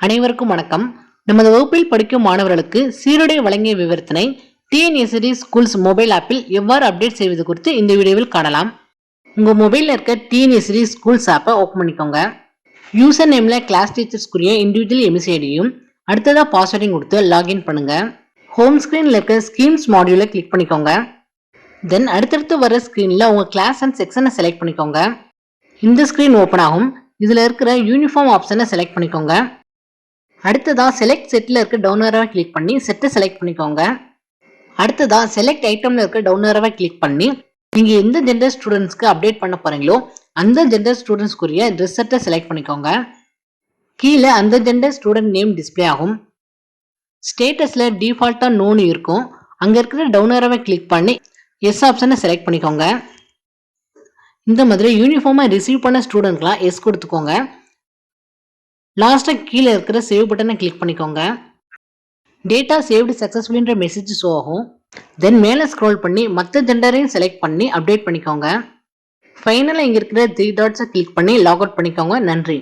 அனைவருக்கும் வணக்கம். நமது வகுப்பில் படிக்கும் மாணவர்களுக்கு சீருடை வழங்கிய விவரத்தினை டிஎன்எஸ்டி ஸ்கூல்ஸ் மொபைல் ஆப்பில் எவ்வாறு அப்டேட் செய்வது குறித்து இந்த வீடியோவில் காணலாம். உங்க மொபைல்ல இருக்க டிஎன்எஸ்டி ஸ்கூல்ஸ் ஆப்பை ஓபன் பண்ணிக்கோங்க. யூசர் நேம்ல கிளாஸ் டீச்சர்ஸ்க்குரிய இண்டிவிஜுவல் எம்எஸ்சி ஐடியும் அடுத்ததா பாஸ்வேர்டையும் கொடுத்து லாகின் பண்ணுங்க. ஹோம் ஸ்கிரீன்ல இருக்க ஸ்கீம்ஸ் மாடியூலை கிளிக் பண்ணிக்கோங்க. தென் அடுத்தடுத்து வர ஸ்கிரீன்ல உங்க கிளாஸ் அண்ட் செக்ஷனை செலக்ட் பண்ணிக்கோங்க. இந்த ஸ்கிரீன் ஓபன் ஆகும். இதுல இருக்கிற யூனிஃபார்ம் ஆப்ஷனை செலக்ட் பண்ணிக்கோங்க. அடுத்ததா செலக்ட் செட்ல இருக்க டவுன் ஏரோவை கிளிக் பண்ணி செட்டை செலக்ட் பண்ணிக்கோங்க. அடுத்ததா செலக்ட் ஐட்டம்ல இருக்க டவுன் ஏரோவை கிளிக் பண்ணி நீங்க எந்த ஜெண்டர் ஸ்டூடெண்ட்ஸ்க்கு அப்டேட் பண்ண போறீங்களோ அந்த ஜெண்டர் ஸ்டூடெண்ட்ஸ்க்குரிய ட்ரெஸ் செட்டை செலக்ட் பண்ணிக்கோங்க. கீழே அந்த ஜெண்டர் ஸ்டூடெண்ட் நேம் டிஸ்பிளே ஆகும். ஸ்டேட்டஸ்ல டிஃபால்ட்டா நோன்னு இருக்கும். அங்க இருக்கிற டவுன் ஏரோவை கிளிக் பண்ணி எஸ் ஆப்ஷனை செலக்ட் பண்ணிக்கோங்க. இந்த மாதிரி யூனிஃபார்மா ரிசீவ் பண்ண ஸ்டூடெண்ட்லாம் எஸ் கொடுத்துக்கோங்க. லாஸ்டா கீழே இருக்கிற சேவ் பட்டனை கிளிக் பண்ணிக்கோங்க. டேட்டா சேவ்டு சக்சஸ்ஃபுல்ன்ற மெசேஜ் ஷோ ஆகும். தென் மேலே ஸ்க்ரோல் பண்ணி மற்ற ஜெண்டரையும் செலக்ட் பண்ணி அப்டேட் பண்ணிக்கோங்க. ஃபைனலாக இங்கே இருக்கிற 3 டாட்ஸை கிளிக் பண்ணி லாக் அவுட் பண்ணிக்கோங்க. நன்றி.